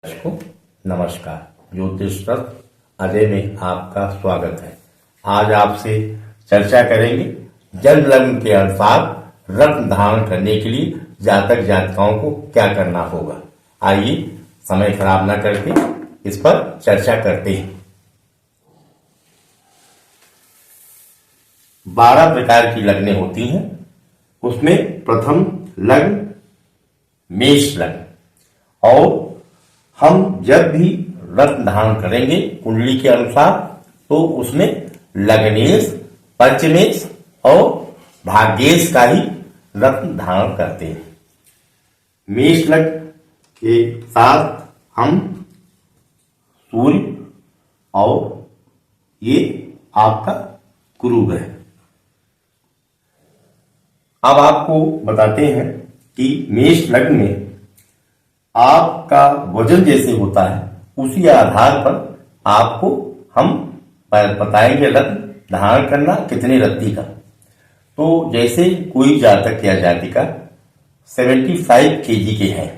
को नमस्कार। ज्योतिष तत्व अजय में आपका स्वागत है। आज आपसे चर्चा करेंगे जन्म लग्न के अनुसार रत्न धारण करने के लिए जातक जातिकाओं को क्या करना होगा। आइए समय खराब न करके इस पर चर्चा करते हैं। 12 प्रकार की लग्नें होती हैं। उसमें प्रथम लग्न मेष लग्न, और हम जब भी रत्न धारण करेंगे कुंडली के अनुसार तो उसमें लग्नेश, पंचमेश और भाग्येश का ही रत्न धारण करते हैं। मेष लग्न के साथ हम सूर्य और ये आपका गुरु ग्रह। अब आपको बताते हैं कि मेष लग्न में आपका वजन जैसे होता है उसी आधार पर आपको हम बताएंगे रत्न धारण करना कितने रत्ती का। तो जैसे कोई जातक या जातिका 75 kg के हैं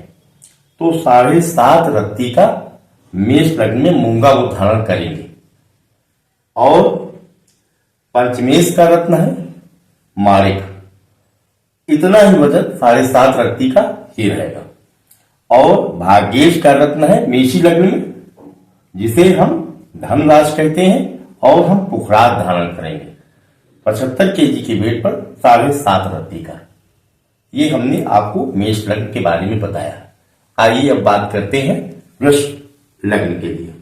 तो 7.5 रत्ती का मेष लग्न में मूंगा वो धारण करेंगे। और पंचमेश का रत्न है माणिक, इतना ही वजन 7.5 रत्ती का ही रहेगा। और भाग्येश का रत्न है मेषी लग्न में, जिसे हम धनराज कहते हैं, और हम पुखराज धारण करेंगे 75 kg के वेट पर 7.5 रत्ती का। ये हमने आपको मेष लग्न के बारे में बताया। आइए अब बात करते हैं वृष लग्न के लिए।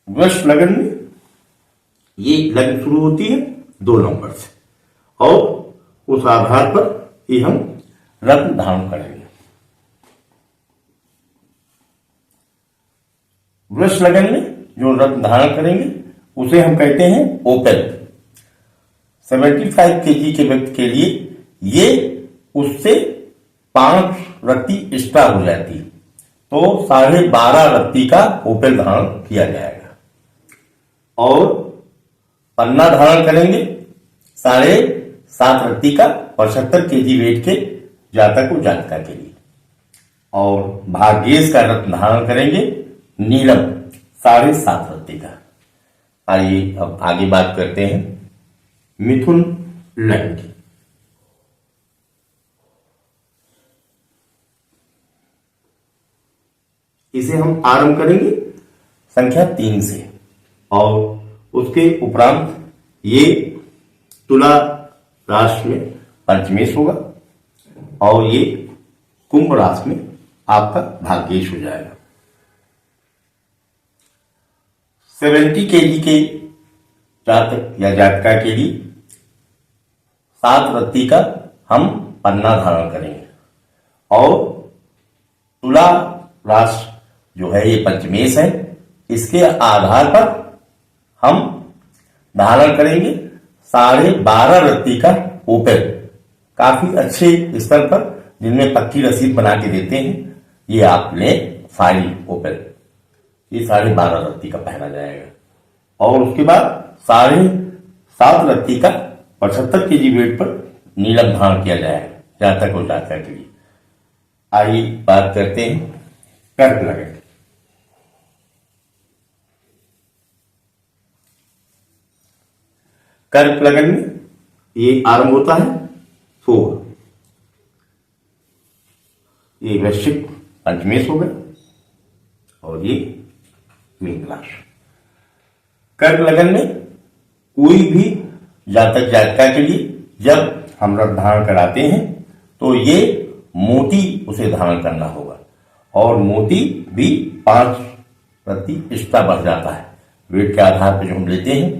वृष लग्न में ये लग्न शुरू होती है 2 नंबर से, और उस आधार पर ही हम रत्न धारण करेंगे। वृष लग्न में जो रत्न धारण करेंगे उसे हम कहते हैं ओपल। 75 kg के व्यक्ति के लिए ये उससे 5 रत्ती एक्स्ट्रा हो जाती है, तो 12.5 रत्ती का ओपल धारण किया जाएगा। और पन्ना धारण करेंगे 7.5 रत्ती का 75 kg वेट के जातक को जातिका के लिए। और भाग्येश का रत्न धारण करेंगे नीलम 7.5 रत्ती का। आइए अब आगे बात करते हैं मिथुन लग्न की। इसे हम आरंभ करेंगे संख्या 3 से, और उसके उपरांत ये तुला राशि में पंचमेश होगा, और ये कुंभ राशि में आपका भाग्येश हो जाएगा। 70 kg के जातक या जातिका के लिए 7 रत्ती का हम पन्ना धारण करेंगे। और तुला राशि जो है ये पंचमेश है, इसके आधार पर हम धारण करेंगे 12.5 रत्ती का ओपल। काफी अच्छे स्तर पर जिनमें पक्की रसीद बना के देते हैं, ये आप लें फाइल ओपल। ये 12.5 रत्ती का पहना जाएगा। और उसके बाद 7.5 रत्ती का 75 kg वेट पर नीलम धारण किया जाएगा जातक और जातिका के लिए। आइए बात करते हैं कर्क लग्न। कर्क लग्न में ये आरंभ होता है 4। ये वृश्चिक पंचमेश हो गए, और ये मीन राशि। कर्क लग्न में कोई भी जातक जातिका के लिए जब हम रत्न धारण कराते हैं तो ये मोती उसे धारण करना होगा, और मोती भी 5 रत्ती एक्स्ट्रा बढ़ जाता है वेट के आधार पर जो हम लेते हैं।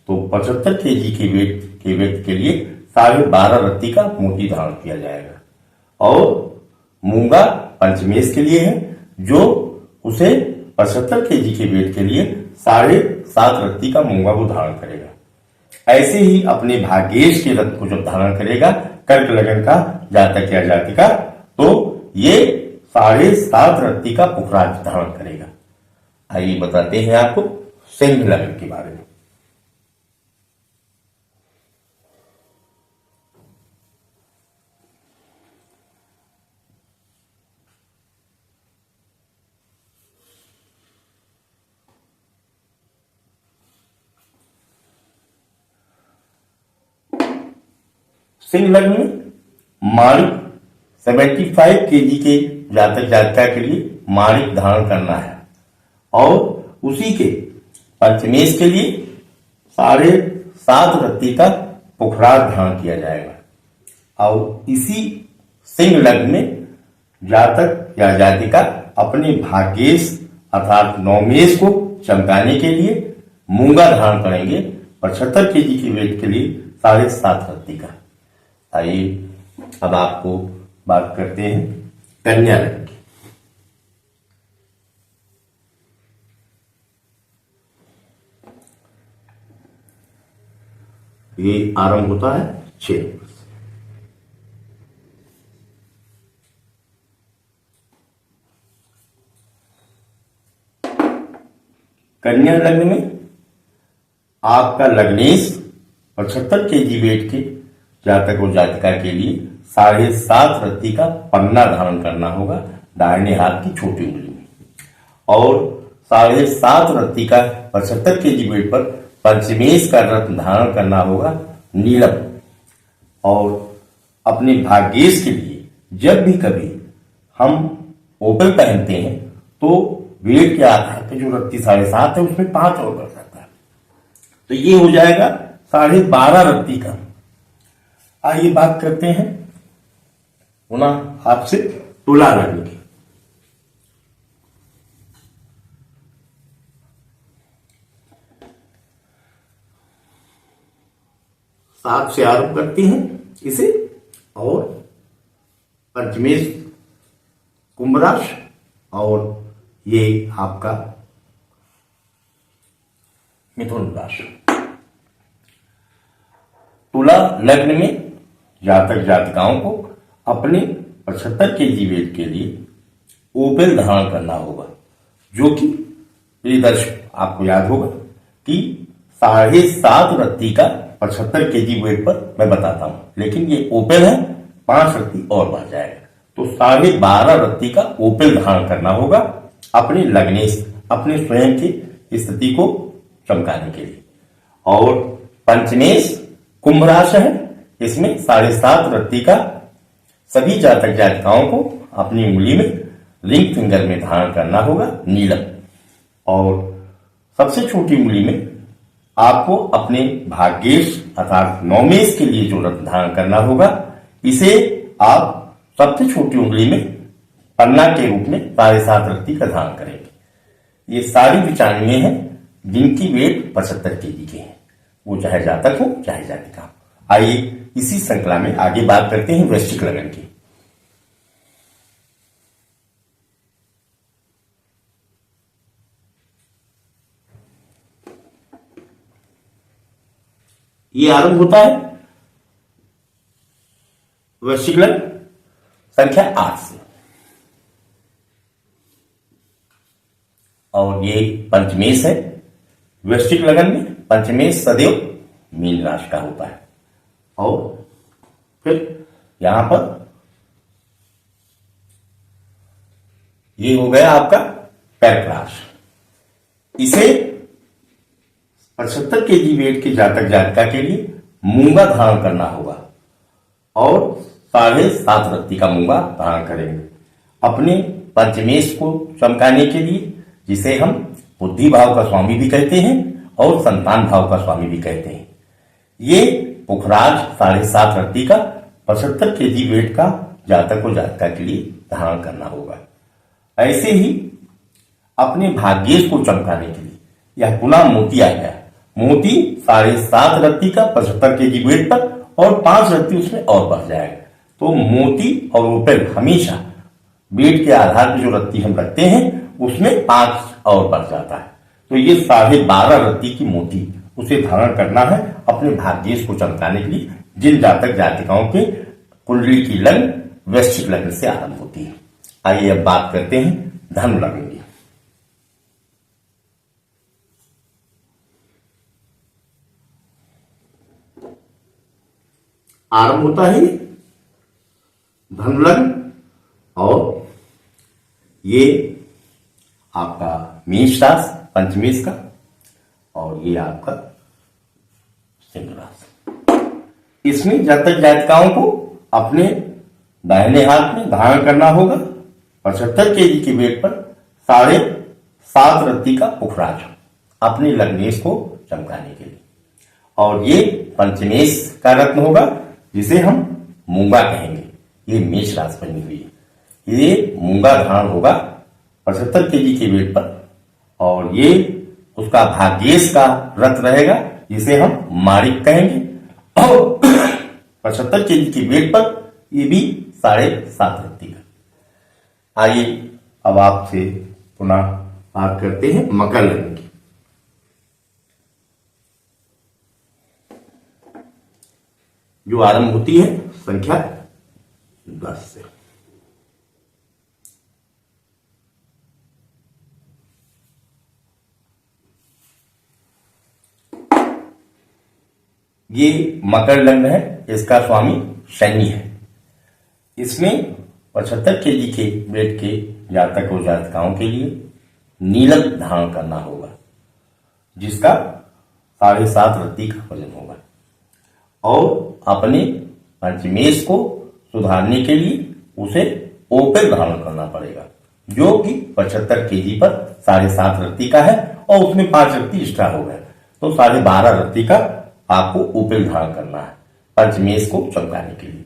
तो 75 kg के वेट के व्यक्ति के लिए 12.5 रत्ती का मोती धारण किया जाएगा। और मूंगा पंचमेश के लिए है, जो उसे 75 kg के वेट के लिए 7.5 रत्ती का मूंगा वो धारण करेगा। ऐसे ही अपने भाग्येश के रत्न को जब धारण करेगा कर्क लग्न का जातक या जातिका, तो ये 7.5 रत्ती का पुखराज धारण करेगा। आइए बताते हैं आपको सिंह लग्न के बारे में। सिंह लग्न में माणिक 75 kg के जातक जातिका के लिए माणिक धारण करना है और उसी के पंचमेश के लिए 7.5 रत्ती का पुखराज धारण किया जाएगा। और इसी सिंह लग्न में जातक या जातिका अपने भाग्येश अर्थात नवमेश को चमकाने के लिए मूंगा धारण करेंगे 75 kg के वेट के लिए 7.5 रत्ती का। आइए अब आपको बात करते हैं कन्या लग्न की। ये आरंभ होता है 6 नंबर से। कन्या लग्न में आपका लग्नेश 75 kg वेट के जातक और जातिका के लिए 7.5 रत्ती का पन्ना धारण करना होगा दाहिने हाथ की छोटी उंगली में और 7.5 रत्ती का 75 kg वेट पर पंचमेश का रत्न धारण करना होगा नीलम। और अपने भाग्येश के लिए जब भी कभी हम ओपल पहनते हैं तो वेट के आधार पर जो रत्ती 7.5 है उसमें 5 और बढ़ जाता है, तो ये हो जाएगा 12.5 रत्ती का। आइए बात करते हैं पुनः आपसे तुला लग्न की। सात से आरंभ करते हैं इसे और पंचमेश कुंभ राशि और ये आपका मिथुन राशि। तुला लग्न में जातक जातिकाओं को अपने 75 kg वेट के लिए ओपेल धारण करना होगा, जो कि प्रिय दर्शक आपको याद होगा कि 7.5 रत्ती का 75 kg वेट पर मैं बताता हूं, लेकिन ये ओपेल है 5 रत्ती और बढ़ जाएगा, तो 12.5 रत्ती का ओपेल धारण करना होगा अपने लग्नेश अपने स्वयं की स्थिति को चमकाने के लिए। और पंचमेश कुंभ राशि है, इसमें 7.5 रत्ती का सभी जातक जातिकाओं को अपनी उंगली में रिंग फिंगर में धारण करना होगा नीलम। और सबसे छोटी उंगली में आपको अपने भाग्येश अर्थात नवमेश के लिए जो रत्न धारण करना होगा, इसे आप सबसे छोटी उंगली में पन्ना के रूप में 7.5 रत्ती का धारण करेंगे। ये सारी विचारणीय हैं जिनकी वेट 75 kg के हैं, वो चाहे जातक हो चाहे जातिका हो। आइए इसी श्रृंखला में आगे बात करते हैं वृश्चिक लग्न की। ये आरंभ होता है वृश्चिक लग्न संख्या 8 से और ये पंचमेश है। वृश्चिक लग्न में पंचमेश सदैव मीन राशि का होता है और फिर यहां पर ये हो गया आपका कर्क राशि। इसे 75 kg वेट के जातक जातिका के लिए मूंगा धारण करना होगा और 7.5 रत्ती का मूंगा धारण करेंगे अपने पंचमेश को चमकाने के लिए, जिसे हम बुद्धि भाव का स्वामी भी कहते हैं और संतान भाव का स्वामी भी कहते हैं। ये पुखराज 7.5 रत्ती का 75 kg वेट का जातक और जातिका के लिए धारण करना होगा। ऐसे ही अपने भाग्येश को चमकाने के लिए यह पुनः मोती आ गया। मोती 7.5 रत्ती का 75 kg वेट पर और 5 रत्ती उसमें और बढ़ जाएगा, तो मोती और ओपेल हमेशा वेट के आधार पर जो रत्ती हम रखते हैं उसमें 5 और बढ़ जाता है, तो ये 12.5 रत्ती की मोती उसे धारण करना है अपने भाग्येश को चमकाने के लिए, जिन जातक जातिकाओं के कुंडली की लग्न वृश्चिक लग्न से आरंभ होती है। आइए अब बात करते हैं धनु लग्न की। आरंभ होता है धनु लग्न और ये आपका मेष राशि पंचमेश का और ये आपका सिंह राशि। इसमें जातक जातिकाओं को अपने दाहिने हाथ में धारण करना होगा 75 केजी के वेट पर 7.5 रत्ती का पुखराज अपने लग्नेश को चमकाने के लिए। और ये पंचमेश का रत्न होगा जिसे हम मूंगा कहेंगे। ये मेष राशि बनी हुई है। ये मूंगा धारण होगा 75 केजी के वेट पर और ये उसका भाग्येश का रत्न रहेगा जिसे हम माणिक कहेंगे। और 75 केजी के वेट पर ये भी 7.5 रत्ती का। आइए अब आपसे पुनः बात करते हैं मकर लग्न की। जो आरंभ होती है संख्या 10 से। ये मकर लग्न है, इसका स्वामी शनि है। इसमें 75 केजी के वेट के जातक और जातिकाओं के लिए नीलम धारण करना होगा जिसका 7.5 रत्ती का वजन होगा। और अपने पंचमेश को सुधारने के लिए उसे ओपेल धारण करना पड़ेगा जो कि 75 केजी पर 7.5 रत्ती का है और उसमें 5 रत्ती एक्स्ट्रा हो गया तो 12.5 रत्ती का आपको ओपेल धारण करना है पंचमेश को चमकाने के लिए।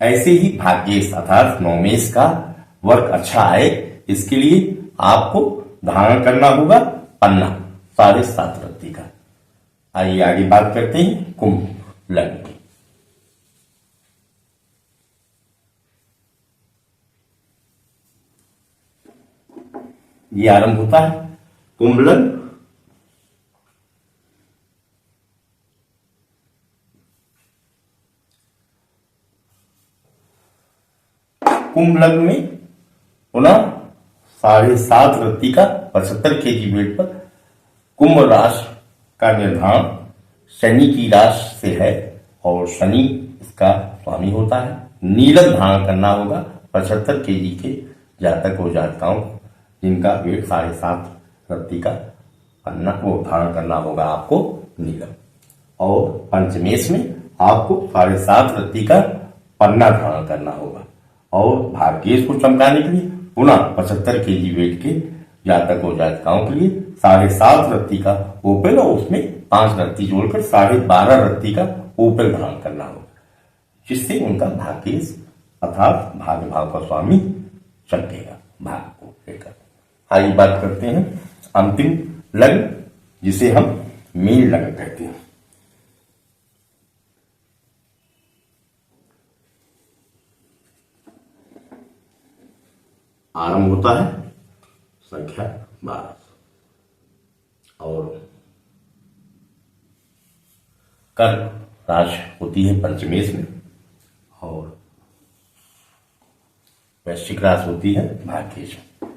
ऐसे ही भाग्येश अर्थात नौमेश का वर्क अच्छा आए इसके लिए आपको धारण करना होगा पन्ना 7.5 रत्ती का। आइए आगे बात करते हैं कुंभ लग्न की। ये आरंभ होता है कुंभ लग्न कुंभ लग्न में पुनः 7.5 रत्ती का 75 केजी वेट पर कुंभ राशि का निर्धारण शनि की राशि से है और शनि इसका स्वामी होता है। नीलम धारण करना होगा 75 केजी के जातक और जातिकाओं को जिनका वेट 7.5 रत्ती का पन्ना को धारण करना होगा आपको नीलम। और पंचमेश में आपको 7.5 रत्ती का पन्ना धारण करना होगा। और भाग्येश को चमकाने के लिए पुनः 75 केजी वेट के जातक और जातिकाओं के लिए 7.5 रत्ती का ओपेल और उसमें 5 रत्ती जोड़कर 12.5 रत्ती का ओपेल धारण करना होगा जिससे उनका भाग्येश अर्थात भाग्य भाव का स्वामी चमकेगा भाग को लेकर। आइए बात करते हैं अंतिम लग्न जिसे हम मीन लग्न कहते हैं। आरंभ होता है संख्या 12 और कर्क राशि होती है पंचमेश में और वृश्चिक राशि होती है भाग्येश में।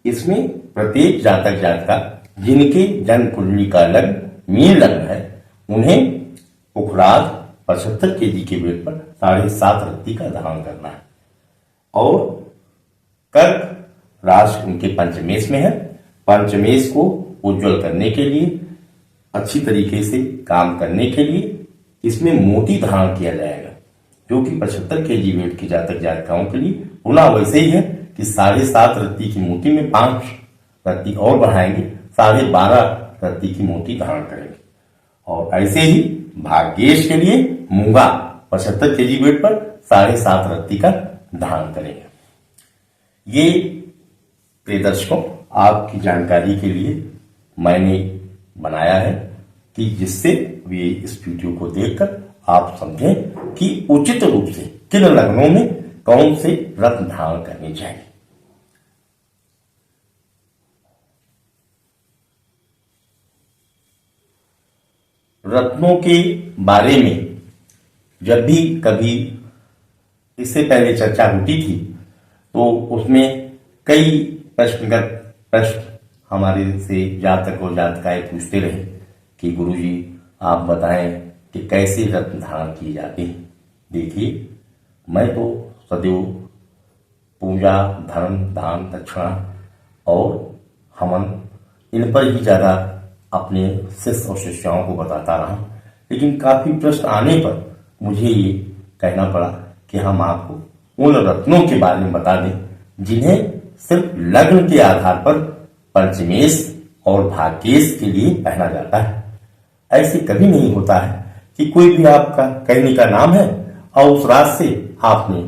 इसमें प्रत्येक जातक जातिका जिनके जन्म कुंडली का लग्न मीन लग्न है उन्हें पुखराज 75 केजी के वेट पर 7.5 रत्ती का धारण करना है। और कर्क राशि उनके पंचमेश में है। पंचमेश को उज्जवल करने के लिए अच्छी तरीके से काम करने के लिए इसमें मोती धारण किया जाएगा जो कि 75 केजी वेट के जातक जातिकाओं के लिए पुनः वैसे ही है कि 7.5 रत्ती की मोती में 5 रत्ती और बढ़ाएंगे 12.5 रत्ती की मोती धारण करेंगे। और ऐसे ही भाग्येश के लिए मूंगा 75 केजी वेट पर 7.5 रत्ती का धारण करेंगे। ये प्रिय दर्शकों आपकी जानकारी के लिए मैंने बनाया है कि जिससे वे इस वीडियो को देखकर आप समझें कि उचित रूप से किन लग्नों में कौन से रत्न धारण करने चाहिए। रत्नों के बारे में जब भी कभी इससे पहले चर्चा होती थी तो उसमें कई प्रश्नगत प्रश्न हमारे से जातक और जातिकाएं पूछते रहे कि गुरुजी आप बताएं कि कैसे रत्न धारण किए जाते हैं। देखिए मैं तो सदैव पूजा धर्म दान दक्षिणा और हवन इन पर ही ज्यादा अपने शिष्य और शिष्याओं को बताता रहा लेकिन काफी प्रश्न आने पर मुझे ये कहना पड़ा कि हम आपको उन रत्नों के बारे में बता दें जिन्हें सिर्फ लग्न के आधार पर पंचमेश और भाग्येश के लिए पहना जाता है। ऐसे कभी नहीं होता है कि कोई भी आपका कहने का नाम है और उस रात से आपने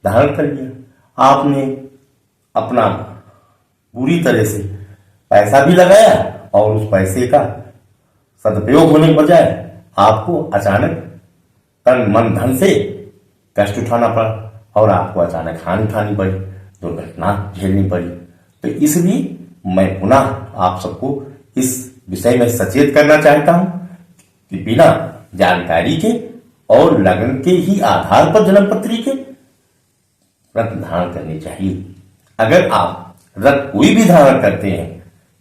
धारण कर लिया, आपने अपना पूरी तरह से पैसा भी लगाया और उस पैसे का सदुपयोग होने के बजाय आपको अचानक तन मन धन से कष्ट उठाना पड़ा और आपको अचानक हानि उठानी पड़ी, दुर्घटना झेलनी पड़ी। तो इसलिए मैं पुनः आप सबको इस विषय में सचेत करना चाहता हूं कि बिना जानकारी के और लगन के ही आधार पर जन्म पत्री के रत्न धारण करने चाहिए। अगर आप रत्न कोई भी धारण करते हैं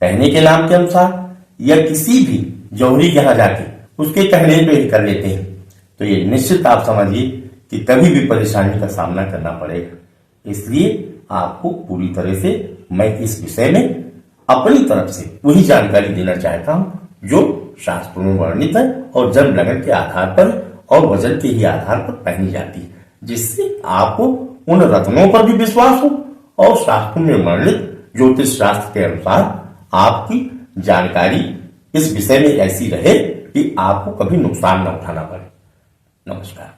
कहने के नाम के अनुसार या किसी भी जौहरी के यहां जाके उसके कहने पे ही कर लेते हैं तो ये निश्चित आप समझिए कि कभी भी परेशानी का सामना करना पड़ेगा। इसलिए आपको पूरी तरह से मैं इस विषय में अपनी तरफ से वही जानकारी देना चाहता हूं जो शास्त्रों में वर्णित है और जन्म लगन के आधार पर और वजन के ही आधार पर पहनी जाती है, जिससे आपको उन रत्नों पर भी विश्वास हो और शास्त्रों में वर्णित ज्योतिष शास्त्र के अनुसार आपकी जानकारी इस विषय में ऐसी रहे कि आपको कभी नुकसान न उठाना पड़े। नमस्कार।